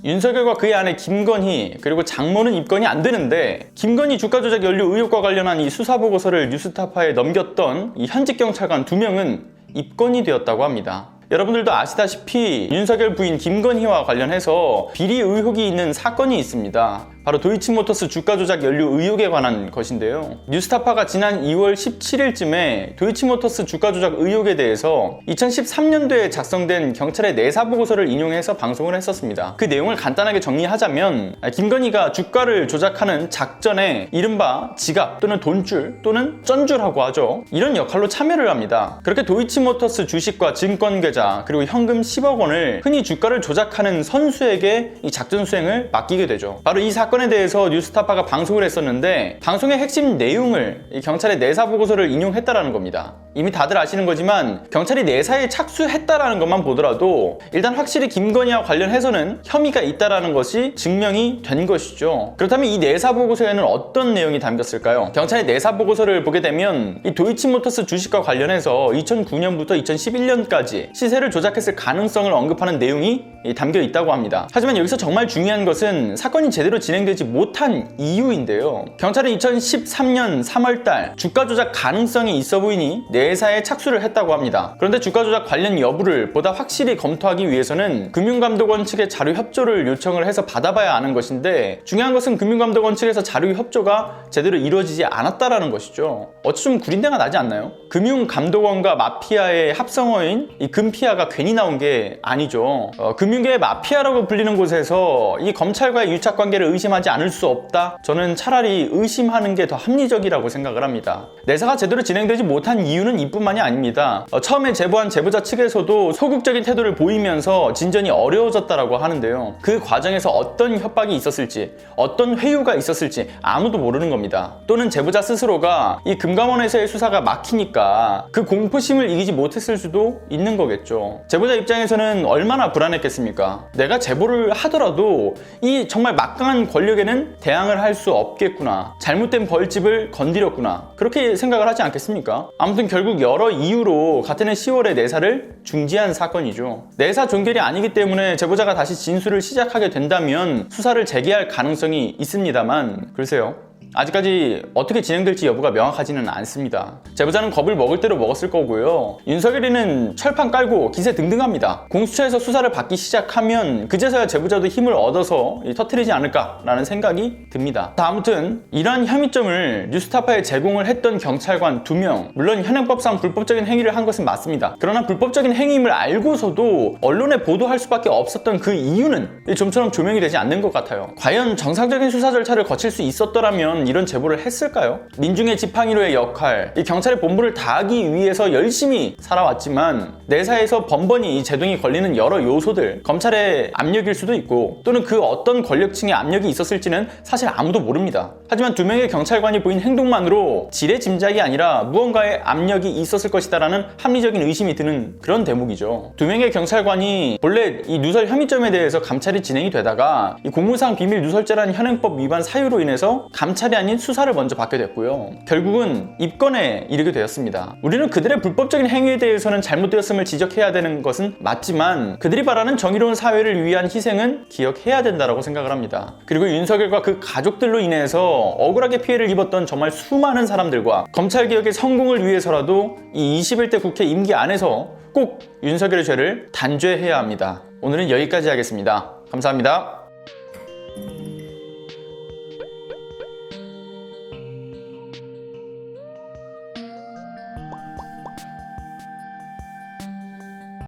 윤석열과 그의 아내 김건희 그리고 장모는 입건이 안 되는데 김건희 주가 조작 연루 의혹과 관련한 이 수사 보고서를 뉴스타파에 넘겼던 이 현직 경찰관 2명은 입건이 되었다고 합니다. 여러분들도 아시다시피 윤석열 부인 김건희와 관련해서 비리 의혹이 있는 사건이 있습니다. 바로 도이치모터스 주가 조작 연루 의혹에 관한 것인데요. 뉴스타파가 지난 2월 17일쯤에 도이치모터스 주가 조작 의혹에 대해서 2013년도에 작성된 경찰의 내사 보고서를 인용해서 방송을 했었습니다. 그 내용을 간단하게 정리하자면 김건희가 주가를 조작하는 작전에 이른바 지갑 또는 돈줄 또는 쩐줄하고 하죠. 이런 역할로 참여를 합니다. 그렇게 도이치모터스 주식과 증권 계좌 그리고 현금 10억 원을 흔히 주가를 조작하는 선수에게 이 작전 수행을 맡기게 되죠. 바로 이 사건에 대해서 뉴스타파가 방송을 했었는데 방송의 핵심 내용을 이 경찰의 내사 보고서를 인용했다라는 겁니다. 이미 다들 아시는 거지만 경찰이 내사에 착수했다라는 것만 보더라도 일단 확실히 김건희와 관련해서는 혐의가 있다라는 것이 증명이 된 것이죠. 그렇다면 이 내사 보고서에는 어떤 내용이 담겼을까요? 경찰의 내사 보고서를 보게 되면 이 도이치모터스 주식과 관련해서 2009년부터 2011년까지 시세를 조작했을 가능성을 언급하는 내용이 담겨 있다고 합니다. 하지만 여기서 정말 중요한 것은 사건이 제대로 진행되지 못한 이유인데요. 경찰은 2013년 3월달 주가 조작 가능성이 있어 보이니 내사에 착수를 했다고 합니다. 그런데 주가 조작 관련 여부를 보다 확실히 검토하기 위해서는 금융감독원 측의 자료 협조를 요청을 해서 받아봐야 하는 것인데 중요한 것은 금융감독원 측에서 자료 협조가 제대로 이루어지지 않았다라는 것이죠. 어찌 좀 구린내가 나지 않나요? 금융감독원과 마피아의 합성어인 이 금피아가 괜히 나온 게 아니죠. 금융계의 마피아라고 불리는 곳에서 이 검찰과의 유착관계를 의심하지 않을 수 없다? 저는 차라리 의심하는 게 더 합리적이라고 생각을 합니다. 내사가 제대로 진행되지 못한 이유는 이뿐만이 아닙니다. 처음에 제보한 제보자 측에서도 소극적인 태도를 보이면서 진전이 어려워졌다라고 하는데요. 그 과정에서 어떤 협박이 있었을지 어떤 회유가 있었을지 아무도 모르는 겁니다. 또는 제보자 스스로가 이 금감원에서의 수사가 막히니까 그 공포심을 이기지 못했을 수도 있는 거겠죠. 제보자 입장에서는 얼마나 불안했겠습니까? 내가 제보를 하더라도 이 정말 막강한 권력에는 대항을 할 수 없겠구나. 잘못된 벌집을 건드렸구나. 그렇게 생각을 하지 않겠습니까? 아무튼 결국 여러 이유로 같은 해 10월에 내사를 중지한 사건이죠. 내사 종결이 아니기 때문에 제보자가 다시 진술을 시작하게 된다면 수사를 재개할 가능성이 있습니다만 글쎄요. 아직까지 어떻게 진행될지 여부가 명확하지는 않습니다. 제보자는 겁을 먹을 대로 먹었을 거고요. 윤석열이는 철판 깔고 기세 등등합니다. 공수처에서 수사를 받기 시작하면 그제서야 제보자도 힘을 얻어서 터뜨리지 않을까라는 생각이 듭니다. 아무튼 이러한 혐의점을 뉴스타파에 제공을 했던 경찰관 2명, 물론 현행법상 불법적인 행위를 한 것은 맞습니다. 그러나 불법적인 행위임을 알고서도 언론에 보도할 수밖에 없었던 그 이유는 좀처럼 조명이 되지 않는 것 같아요. 과연 정상적인 수사 절차를 거칠 수 있었더라면 이런 제보를 했을까요? 민중의 지팡이로의 역할, 이 경찰의 본분을 다하기 위해서 열심히 살아왔지만 내사에서 번번이 이 제동이 걸리는 여러 요소들, 검찰의 압력일 수도 있고 또는 그 어떤 권력층의 압력이 있었을지는 사실 아무도 모릅니다. 하지만 2명의 경찰관이 보인 행동만으로 지레짐작이 아니라 무언가의 압력이 있었을 것이다라는 합리적인 의심이 드는 그런 대목이죠. 2명의 경찰관이 본래 이 누설 혐의점에 대해서 감찰이 진행이 되다가 이 공무상 비밀 누설죄라는 현행법 위반 사유로 인해서 감찰이 아닌 수사를 먼저 받게 됐고요. 결국은 입건에 이르게 되었습니다. 우리는 그들의 불법적인 행위에 대해서는 잘못되었음을 지적해야 되는 것은 맞지만 그들이 바라는 정의로운 사회를 위한 희생은 기억해야 된다고 생각을 합니다. 그리고 윤석열과 그 가족들로 인해서 억울하게 피해를 입었던 정말 수많은 사람들과 검찰개혁의 성공을 위해서라도 이 21대 국회 임기 안에서 꼭 윤석열의 죄를 단죄해야 합니다. 오늘은 여기까지 하겠습니다. 감사합니다.